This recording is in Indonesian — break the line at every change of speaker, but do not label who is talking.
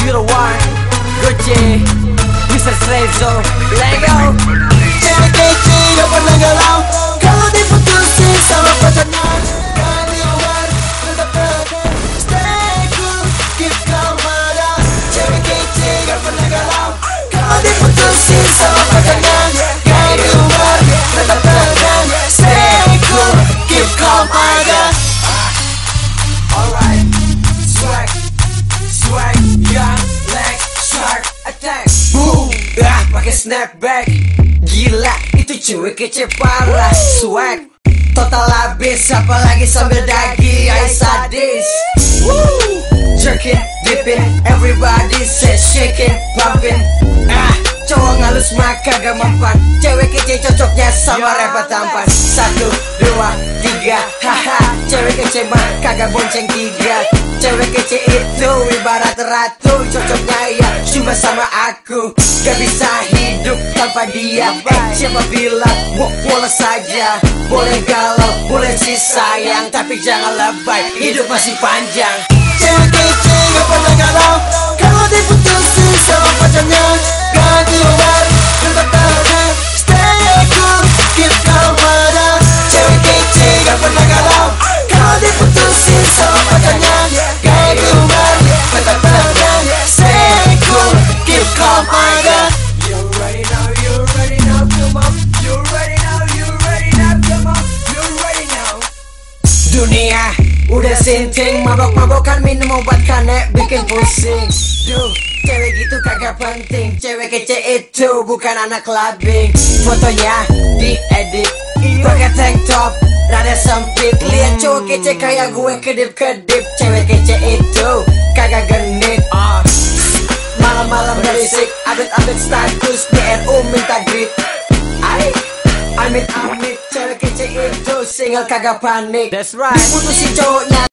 you the one. Gucci, Mr. Strezo, Lego.
Cewek kece gak pernah galau kalau diputusin sama pacarnya. Gak di luar, tetap tenang, stay cool, keep calm ada. Cewek kece gak pernah galau kalau diputusin sama pacarnya. Gak di luar, tetap tenang, stay cool, keep calm ada.
Alright, swag, swag, young, leg, shark, attack. Boom, pakai snapback. Gila, itu cewek kece parah. Swag, total habis, apalagi sambil dagi, I sadis. Woo, jerking, dipping, everybody say shaking, bumping. Cowok ngalus mah kagak mempan. Cewek kece cocoknya sama rapper tampan. 1, 2, 3, haha. Cewek kece mah kagak bonceng 3. Cewek kece itu ibarat ratu, cocoknya ya cuma sama aku. Gak bisa hidup tanpa dia. Siapa bilang boleh saja. Boleh galau, boleh sih sayang, tapi jangan lebay, hidup masih panjang.
Cewek kece gak pernah galau kalau diputusin sama pacarnya. Gak di luar, tetap tenang, stay cool, keep calm ada. Cewek kece gak pernah galau kalau diputusin sama pacarnya. Gak di luar, tetap tenang, stay cool, keep calm ada.
You ready now, come on. You ready now, come on. You ready now. Dunia udah sinting, mabok-mabokan minum obat kanek bikin pusing. Duh, cewek gitu kagak penting. Cewek kece itu bukan anak clubbing. Fotonya diedit pakai tank top rada sempit. Lihat cowok kece kayak gue kedip-kedip. Cewek kece itu kagak genit. Malam-malam berisik, update status DRU minta grit. Amit, cewek kece itu single kagak panik. That's right, diputusin cowoknya